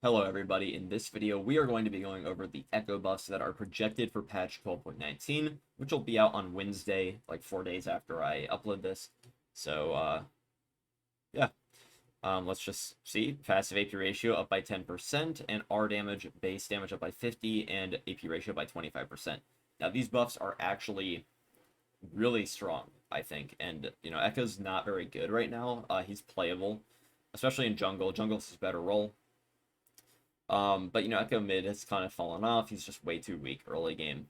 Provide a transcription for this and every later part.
Hello everybody, in this video we are going to be going over the Ekko buffs that are projected for patch 12.19, which will be out on Wednesday, like 4 days after I upload this. So, yeah, let's just see. Passive AP ratio up by 10%, and R damage, base damage up by 50, and AP ratio by 25%. Now, these buffs are actually really strong, I think, and, Ekko's not very good right now. He's playable, especially in jungle. Jungle's his better role. But Ekko mid has kind of fallen off. He's just way too weak early game.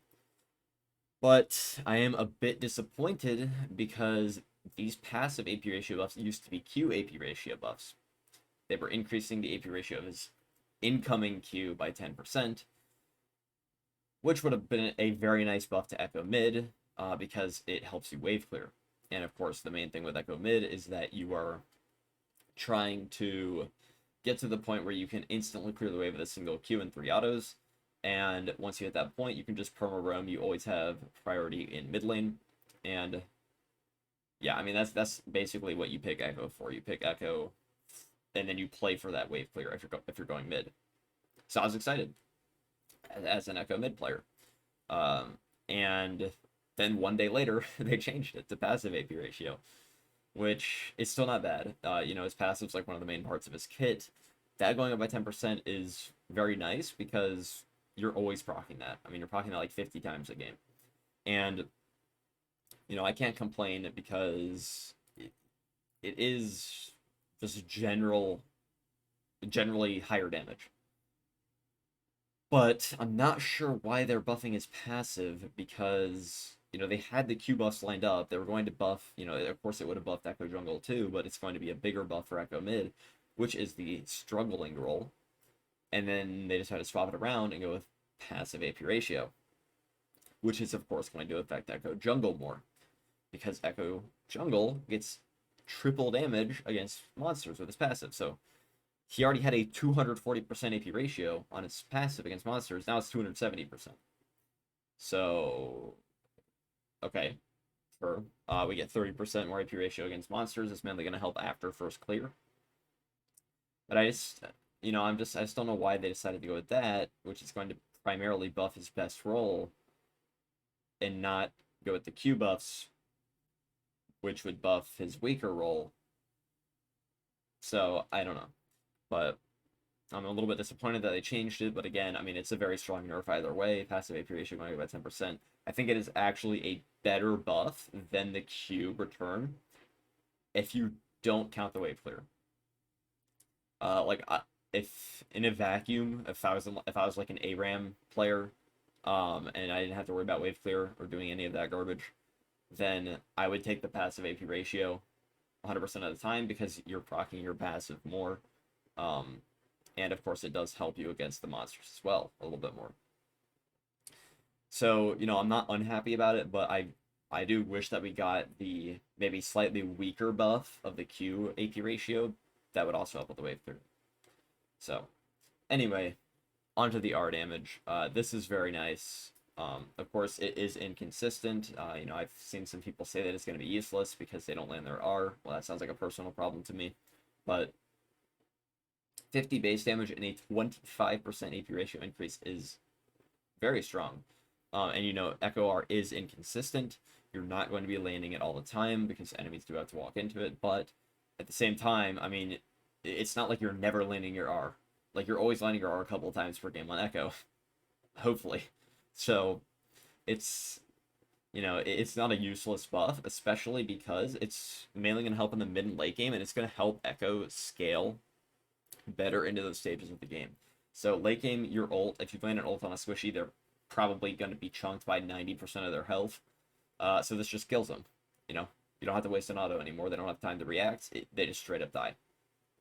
But I am a bit disappointed because these passive AP ratio buffs used to be Q AP ratio buffs. They were increasing the AP ratio of his incoming Q by 10%, which would have been a very nice buff to Ekko mid because it helps you wave clear. And of course, the main thing with Ekko mid is that you are trying to get to the point where you can instantly clear the wave with a single Q and 3 autos. And once you hit that point, you can just perma roam. You always have priority in mid lane. And yeah, I mean that's basically what you pick Ekko for. You pick Ekko, and then you play for that wave clear if you're going mid. So I was excited as an Ekko mid player. And then one day later, they changed it to passive AP ratio, which is still not bad. His passive's like one of the main parts of his kit. That going up by 10% is very nice because you're always proccing that. I mean, you're proccing that like 50 times a game. And, I can't complain because it is just generally higher damage. But I'm not sure why they're buffing his passive because they had the Q buffs lined up. They were going to buff, of course it would have buffed Ekko Jungle too, but it's going to be a bigger buff for Ekko Mid, which is the struggling role. And then they decided to swap it around and go with passive AP ratio, which is of course going to affect Ekko Jungle more because Ekko Jungle gets triple damage against monsters with his passive. So he already had a 240% AP ratio on his passive against monsters. Now it's 270%. So okay, sure. We get 30% more AP ratio against monsters. It's mainly going to help after first clear. But I just, I just don't know why they decided to go with that, which is going to primarily buff his best role, and not go with the Q buffs, which would buff his weaker role. So I don't know, but I'm a little bit disappointed that they changed it. But again, I mean, it's a very strong nerf either way. Passive AP ratio going up by 10%. I think it is actually a better buff than the Q return if you don't count the wave clear. If in a vacuum, if I was like an ARAM player, and I didn't have to worry about wave clear or doing any of that garbage, then I would take the passive AP ratio 100% of the time because you're proccing your passive more. And of course, it does help you against the monsters as well a little bit more. So, I'm not unhappy about it, but I do wish that we got the maybe slightly weaker buff of the Q AP ratio. That would also help with the wave clear. So, anyway, onto the R damage. This is very nice. Of course, it is inconsistent. I've seen some people say that it's going to be useless because they don't land their R. Well, that sounds like a personal problem to me. But 50 base damage and a 25% AP ratio increase is very strong. And Ekko R is inconsistent. You're not going to be landing it all the time because enemies do have to walk into it. But at the same time, I mean, it's not like you're never landing your R. Like, you're always landing your R a couple of times per game on Ekko. Hopefully. So, it's, it's not a useless buff, especially because it's mainly going to help in the mid and late game, and it's going to help Ekko scale better into those stages of the game. So late game, your ult, if you land an ult on a squishy, they're probably going to be chunked by 90% of their health. So this just kills them. You don't have to waste an auto anymore. They don't have time to react. They just straight up die,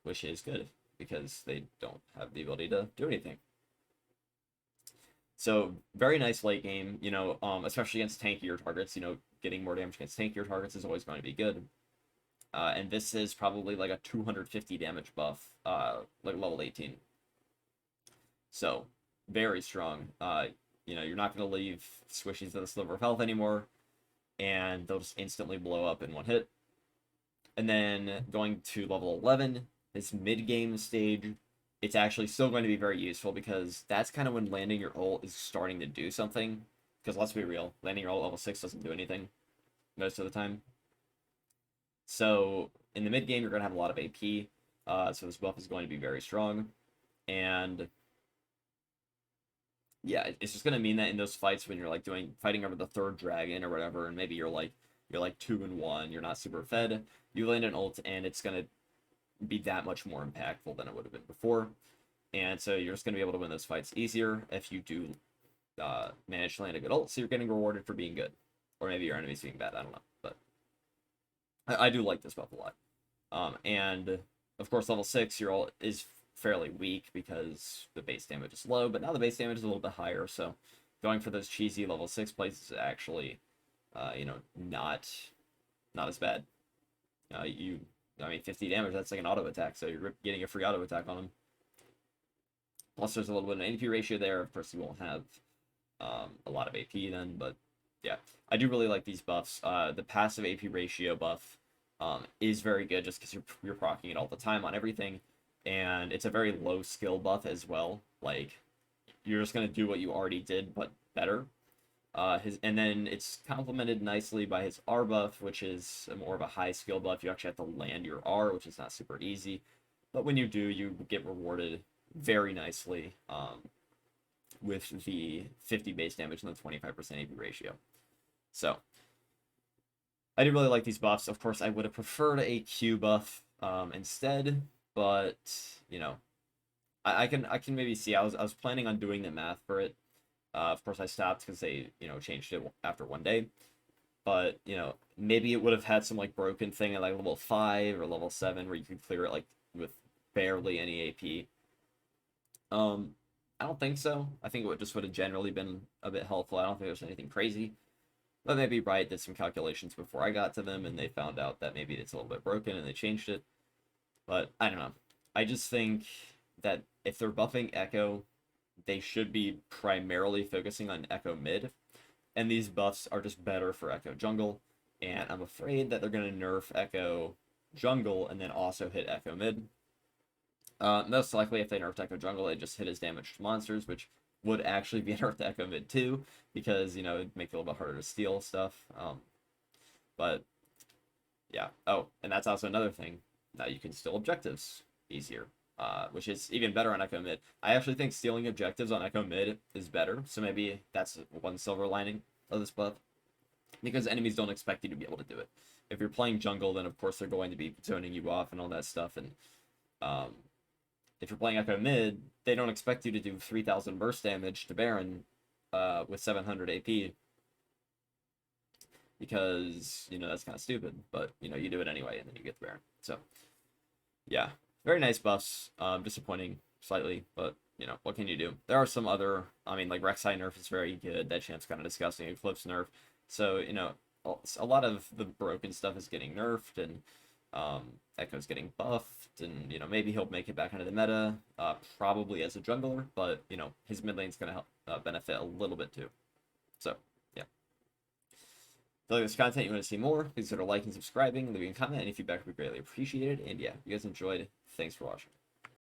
which is good because they don't have the ability to do anything. So very nice late game, especially against tankier targets. Getting more damage against tankier targets is always going to be good. And this is probably like a 250 damage buff, like level 18. So, very strong. You're not going to leave squishies with a sliver of health anymore, and they'll just instantly blow up in one hit. And then going to level 11, his mid-game stage it's actually still going to be very useful because that's kind of when landing your ult is starting to do something. Because let's be real, landing your ult level 6 doesn't do anything most of the time. So in the mid game, you're going to have a lot of AP. So this buff is going to be very strong. And yeah, it's just going to mean that in those fights when you're like fighting over the third dragon or whatever, and maybe you're like 2-1, you're not super fed, you land an ult and it's going to be that much more impactful than it would have been before. And so you're just going to be able to win those fights easier if you do manage to land a good ult, so you're getting rewarded for being good. Or maybe your enemy's being bad, I don't know. But I do like this buff a lot. And of course, level 6, your ult is fairly weak because the base damage is low, but now the base damage is a little bit higher, so going for those cheesy level 6 plays is actually, not as bad. I mean, 50 damage, that's like an auto attack, so you're getting a free auto attack on him. Plus, there's a little bit of an AP ratio there. Of course, you won't have a lot of AP then, but yeah, I do really like these buffs. The passive AP ratio buff is very good just because you're proccing it all the time on everything, and it's a very low skill buff as well. Like, you're just gonna do what you already did, but better. And then it's complemented nicely by his R buff, which is more of a high skill buff. You actually have to land your R, which is not super easy, but when you do, you get rewarded very nicely with the 50 base damage and the 25% AP ratio. So I do really like these buffs. Of course, I would have preferred a Q buff instead, but I can maybe see. I was planning on doing the math for it. Of course, I stopped because they changed it after one day. But maybe it would have had some like broken thing at like level 5 or level 7 where you could clear it like with barely any AP. I don't think so. I think it would have generally been a bit helpful. I don't think there's anything crazy. But maybe Riot did some calculations before I got to them and they found out that maybe it's a little bit broken and they changed it. But I don't know. I just think that if they're buffing Ekko, they should be primarily focusing on Ekko mid. And these buffs are just better for Ekko jungle. And I'm afraid that they're going to nerf Ekko jungle and then also hit Ekko mid. Most likely, if they nerfed Ekko jungle, they just hit his damaged monsters, which would actually be nerfed to Ekko mid too, because it'd make it a little bit harder to steal stuff. But yeah. Oh, and that's also another thing. Now you can steal objectives easier, which is even better on Ekko mid. I actually think stealing objectives on Ekko mid is better, so maybe that's one silver lining of this buff, because enemies don't expect you to be able to do it. If you're playing jungle, then of course they're going to be zoning you off and all that stuff, and if you're playing Ekko mid, they don't expect you to do 3,000 burst damage to Baron with 700 AP, because that's kind of stupid, but you do it anyway and then you get the Baron. So yeah, very nice buffs. Disappointing slightly, but what can you do? There are some other, like Rek'Sai nerf is very good. That champ's kind of disgusting. Eclipse nerf. So a lot of the broken stuff is getting nerfed, and Ekko's getting buffed, and maybe he'll make it back into the meta, probably as a jungler, but his mid lane's gonna help benefit a little bit too. So yeah. If you like this content, you want to see more, consider liking, subscribing, leaving a comment. Any feedback would be greatly appreciated. And yeah, if you guys enjoyed, thanks for watching.